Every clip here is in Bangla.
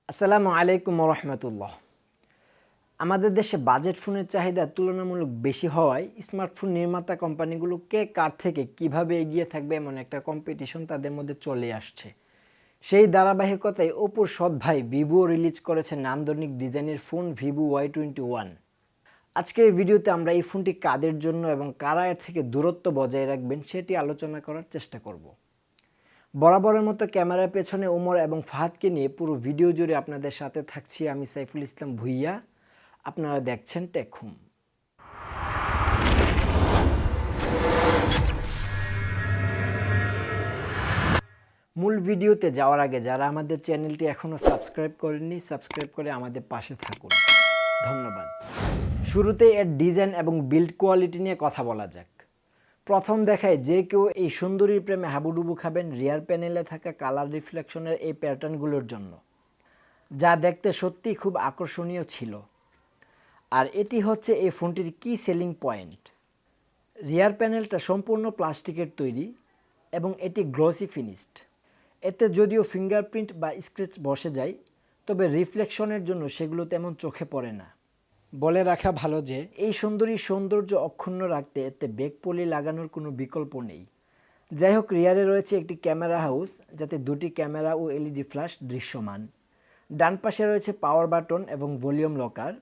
আসসালামু আলাইকুম রহমতুল্লাহ। আমাদের দেশে বাজেট ফোনের চাহিদা তুলনামূলক বেশি হওয়ায় স্মার্টফোন নির্মাতা কোম্পানিগুলো কে কার থেকে কিভাবে এগিয়ে থাকবে এমন একটা কম্পিটিশন তাদের মধ্যে চলে আসছে। সেই ধারাবাহিকতায় ওপোর সৎ ভাই ভিভো রিলিজ করেছে নান্দনিক ডিজাইনের ফোন ভিভো Y21। আজকের এই ভিডিওতে আমরা এই ফোনটি কাদের জন্য এবং কারা এর থেকে দূরত্ব বজায় রাখবেন সেটি আলোচনা করার চেষ্টা করব। বরাবরের মতো ক্যামেরার পেছনে ওমর এবং ফাহাদকে নিয়ে পুরো ভিডিও জুড়ে আপনাদের সাথে থাকছি আমি সাইফুল ইসলাম ভুইয়া। আপনারা দেখছেন টেকহুম। মূল ভিডিওতে যাওয়ার আগে যারা আমাদের চ্যানেলটি এখনও সাবস্ক্রাইব করেননি, সাবস্ক্রাইব করে আমাদের পাশে থাকুন। ধন্যবাদ। শুরুতে এর ডিজাইন এবং বিল্ড কোয়ালিটি নিয়ে কথা বলা যাক। প্রথম দেখায় যে কেউ এই সুন্দরীর প্রেমে হাবুডুবু খাবেন রিয়ার প্যানেলে থাকা কালার রিফ্লেকশনের এই প্যাটার্নগুলোর জন্য, যা দেখতে সত্যিই খুব আকর্ষণীয় ছিল। আর এটি হচ্ছে এই ফোনটির কি সেলিং পয়েন্ট। রিয়ার প্যানেলটা সম্পূর্ণ প্লাস্টিকের তৈরি এবং এটি গ্লসি ফিনিশড। এতে যদিও ফিঙ্গারপ্রিন্ট বা স্ক্র্যাচ বসে যায়, তবে রিফ্লেকশনের জন্য সেগুলো তেমন চোখে পড়ে না। বলে রাখা ভালো যে এই সুন্দরীর সৌন্দর্য অক্ষুণ্ণ রাখতে এতে ব্যাক পলি লাগানোর কোনো বিকল্প নেই। যাই হোক, রিয়ারে রয়েছে একটি ক্যামেরা হাউস, যাতে দুটি ক্যামেরা ও এলইডি ফ্ল্যাশ দৃশ্যমান। ডান পাশে রয়েছে পাওয়ার বাটন এবং ভলিউম লকার।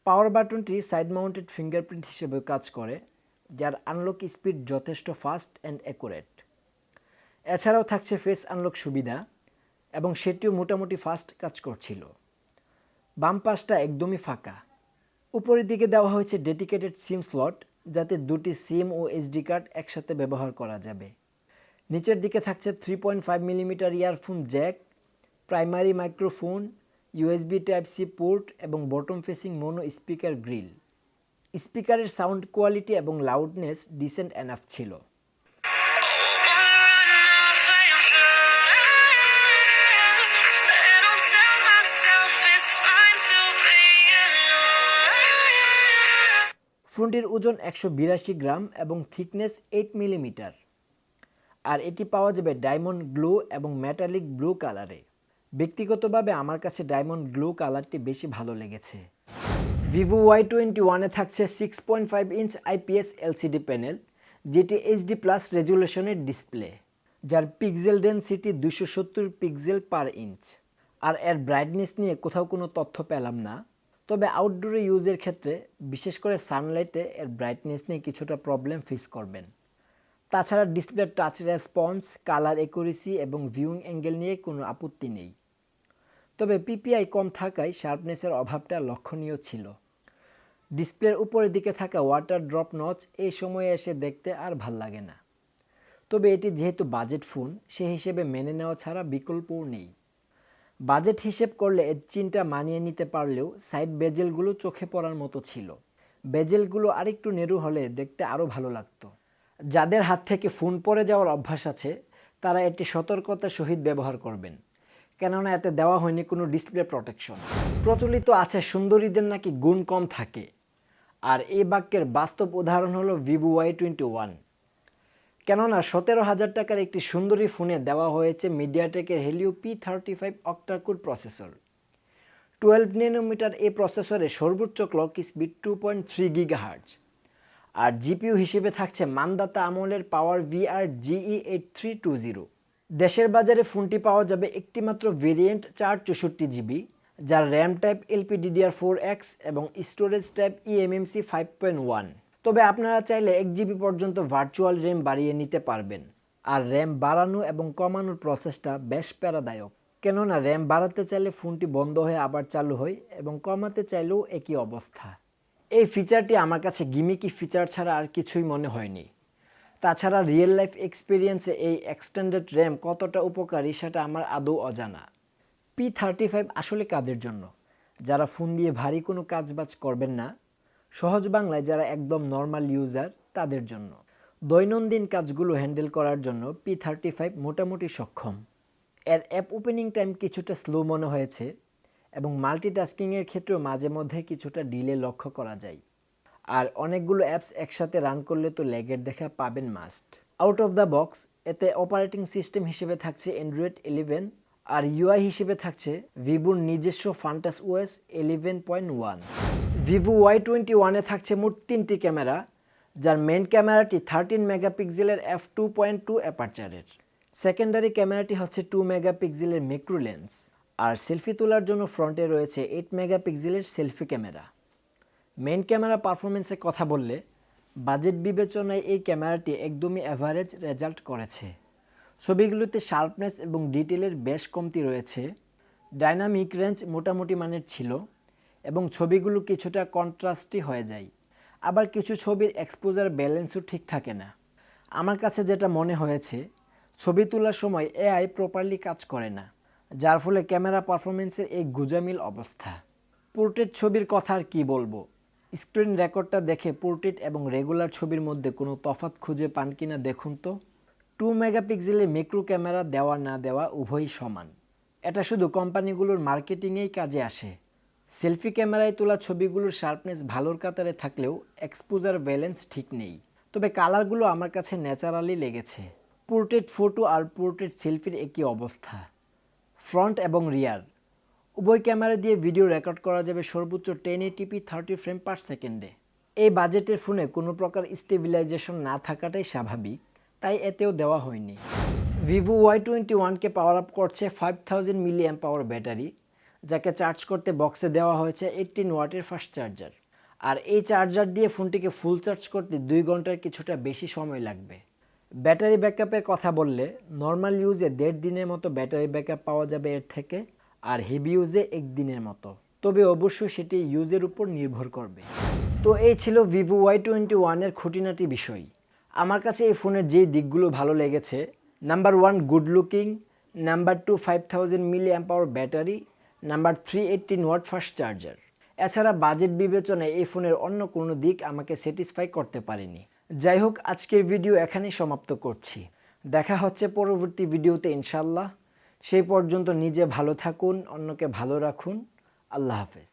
পাওয়ার বাটনটি সাইড মাউন্টেড ফিঙ্গারপ্রিন্ট হিসেবে কাজ করে, যার আনলক স্পিড যথেষ্ট ফাস্ট অ্যান্ড অ্যাকুরেট। এছাড়াও থাকছে ফেস আনলক সুবিধা, এবং সেটিও মোটামুটি ফাস্ট কাজ করছিল। বাম পাশটা একদমই ফাঁকা। উপরের দিকে দেওয়া হয়েছে ডেডিকেটেড সিম স্লট, যাতে দুটি সিম ও এসডি কার্ড একসাথে ব্যবহার করা যাবে। নিচের দিকে থাকছে 3.5 millimetre earphone jack, primary microphone, USB type C port এবং bottom facing mono speaker grille. স্পিকারের সাউন্ড কোয়ালিটি এবং লাউডনেস ডিসেন্ট এনাফ ছিল। ফোনটির ওজন 182 গ্রাম এবং থিকনেস 8 মিলিমিটার। আর এটি পাওয়া যাবে ডায়মন্ড গ্লো এবং মেটালিক ব্লু কালারে। ব্যক্তিগতভাবে আমার কাছে ডায়মন্ড গ্লো কালারটি বেশি ভালো লেগেছে। ভিভো Y21-এ থাকছে 6.5 ইঞ্চ আইপিএস এলসিডি প্যানেল, যেটি এইচডি প্লাস রেজুলেশনের ডিসপ্লে, যার pixel density 270 pixel per inch. আর এর ব্রাইটনেস নিয়ে কোথাও কোনো তথ্য পেলাম না, তবে আউটডোরে ইউজের ক্ষেত্রে বিশেষ করে সানলাইটে এর ব্রাইটনেস নিয়ে কিছুটা প্রবলেম ফেস করবেন। তাছাড়া ডিসপ্লের টাচ রেসপন্স, কালার অ্যাকুরেসি এবং ভিউইং অ্যাঙ্গেল নিয়ে কোনো আপত্তি নেই, তবে পিপিআই কম থাকায় শার্পনেসের অভাবটা লক্ষণীয় ছিল। ডিসপ্লের উপরের দিকে থাকা ওয়াটার ড্রপ নচ এই সময়ে এসে দেখতে আর ভাল লাগে না, তবে এটি যেহেতু বাজেট ফোন, সে হিসেবে মেনে নেওয়া ছাড়া বিকল্পও নেই। বাজেট হিসেব করলে এর চিনটা মানিয়ে নিতে পারলেও সাইড বেজেলগুলো চোখে পড়ার মতো ছিল। বেজেলগুলো আরেকটু নেরু হলে দেখতে আরও ভালো লাগতো। যাদের হাত থেকে ফোন পড়ে যাওয়ার অভ্যাস আছে, তারা এটি সতর্কতার সহিত ব্যবহার করবেন, কেননা এতে দেওয়া হয়নি কোনো ডিসপ্লে প্রোটেকশন। প্রচলিত আছে সুন্দরীদের নাকি গুণ কম থাকে, আর এই বাক্যের বাস্তব উদাহরণ হলো ভিভো Y21। কেননা 17,000 টাকার একটি সুন্দরী ফোনে দেওয়া হয়েছে মিডিয়াটেকের Helio P35 octa core processor. 12 nanometre এই প্রসেসরে সর্বোচ্চ ক্লক স্পিড 2.3 গিগাহার্জ। আর জিপিইউ হিসেবে থাকছে মানদাতা আমলের পাওয়ার VR GE8320। দেশের বাজারে ফোনটি পাওয়া যাবে একটি মাত্র ভেরিয়েন্ট 464GB, যার র্যাম টাইপ LPDDR4X এবং স্টোরেজ টাইপ eMMC 5.1। তবে আপনারা চাইলে 1GB পর্যন্ত ভার্চুয়াল র্যাম বাড়িয়ে নিতে পারবেন। আর র্যাম বাড়ানো এবং কমানোর প্রসেসটা বেশ প্যারাদায়ক, কেননা র্যাম বাড়াতে চাইলে ফোনটি বন্ধ হয়ে আবার চালু হয় এবং কমাতে চাইলেও একই অবস্থা। এই ফিচারটি আমার কাছে গিমিকি ফিচার ছাড়া আর কিছুই মনে হয়নি। তাছাড়া রিয়েল লাইফ এক্সপিরিয়েন্সে এই এক্সটেন্ডেড র্যাম কতটা উপকারী সেটা আমার আদৌ অজানা। P35 আসলে কাদের জন্য? যারা ফোন দিয়ে ভারী কোনো কাজবাজ করবেন না, সহজ বাংলায় যারা একদম নর্মাল ইউজার তাদের জন্য। দৈনন্দিন কাজগুলো হ্যান্ডেল করার জন্য P35 মোটামুটি সক্ষম। এর অ্যাপ ওপেনিং টাইম কিছুটা স্লো মনে হয়েছে, এবং মাল্টিটাস্কিংয়ের ক্ষেত্রেও মাঝে মধ্যে কিছুটা ডিলে লক্ষ্য করা যায়। আর অনেকগুলো অ্যাপস একসাথে রান করলে তো ল্যাগের দেখা পাবেন must. Out of the box এতে অপারেটিং সিস্টেম হিসেবে থাকছে অ্যান্ড্রয়েড 11, আর ইউআই হিসেবে থাকছে ভিভোর নিজস্ব ফান্টাস ওএস 11.1। ভিভো Y21-এ থাকছে মোট 3টি ক্যামেরা, যার মেন ক্যামেরাটি 13 মেগাপিক্সেলের f2.2 অ্যাপারচারের। সেকেন্ডারি ক্যামেরাটি হচ্ছে 2 মেগাপিক্সেলের ম্যাক্রো লেন্স, আর সেলফি তোলার জন্য ফ্রন্টে রয়েছে 8 মেগাপিক্সেলের সেলফি ক্যামেরা। মেন ক্যামেরা পারফরমেন্সের কথা বললে বাজেট বিবেচনায় এই ক্যামেরাটি একদমই অ্যাভারেজ রেজাল্ট করেছে। ছবিগুলোতে শার্পনেস এবং ডিটেলের বেশ কমতি রয়েছে। ডাইনামিক রেঞ্জ মোটামুটি মানের ছিল এবং ছবিগুলো কিছুটা কন্ট্রাস্টি হয়ে যায়। আবার কিছু ছবির এক্সপোজার ব্যালেন্সও ঠিক থাকে না। আমার কাছে যেটা মনে হয়েছে, ছবি তোলার সময় এআই প্রপারলি কাজ করে না, যার ফলে ক্যামেরা পারফরমেন্সের এই গুজামিল অবস্থা। পোর্ট্রেট ছবির কথা আর কী বলবো, স্ক্রিন রেকর্ডটা দেখে পোর্ট্রেট এবং রেগুলার ছবির মধ্যে কোনো তফাৎ খুঁজে পান কিনা দেখুন তো। 2 মেগাপিক্সেলের ম্যাক্রো ক্যামেরা দেওয়া না দেওয়া উভয়ই সমান। এটা শুধু কোম্পানিগুলোর মার্কেটিংয়েই কাজে আসে। সেলফি ক্যামেরায় তোলা ছবিগুলোর শার্পনেস ভালোর কাতারে থাকলেও এক্সপোজার ব্যালেন্স ঠিক নেই। তবে কালারগুলো আমার কাছে ন্যাচারালি লেগেছে। পোর্ট্রেট ফটো আর পোর্ট্রেট সেলফির একই অবস্থা। ফ্রন্ট এবং রিয়ার উভয় ক্যামেরা দিয়ে ভিডিও রেকর্ড করা যাবে সর্বোচ্চ 1080p 30 ফ্রেম পার সেকেন্ডে। এই বাজেটের ফোনে কোনো প্রকার স্টেবিলাইজেশন না থাকাটাই স্বাভাবিক, তাই এতেও দেওয়া হয়নি। ভিভো Y21-কে পাওয়ার আপ করছে 5000 mAh ব্যাটারি, যাকে চার্জ করতে বক্সে দেওয়া হয়েছে 18 ওয়াটের ফাস্ট চার্জার। আর এই চার্জার দিয়ে ফোনটিকে ফুল চার্জ করতে 2 ঘন্টার কিছুটা বেশি সময় লাগবে। ব্যাটারি ব্যাকআপের কথা বললে নর্মাল ইউজে 1.5 দিনের মতো ব্যাটারি ব্যাকআপ পাওয়া যাবে এর থেকে, আর হেভি ইউজে 1 দিনের মতো। তবে অবশ্যই সেটি ইউজের উপর নির্ভর করবে। তো এই ছিল ভিভো Y21-এর খুঁটিনাটি বিষয়। আমার কাছে এই ফোনের যেই দিকগুলো ভালো লেগেছে, number 1 good looking, number 2 5000 mAh battery, number 3 18 watt fast charger. এছাড়া বাজেট বিবেচনায় এই ফোনের অন্য কোনো দিক আমাকে স্যাটিসফাই করতে পারেনি। যাই হোক, আজকের ভিডিও এখানেই সমাপ্ত করছি। দেখা হচ্ছে পরবর্তী ভিডিওতে ইনশাল্লাহ। সেই পর্যন্ত নিজে ভালো থাকুন, অন্যকে ভালো রাখুন। আল্লাহ হাফেজ।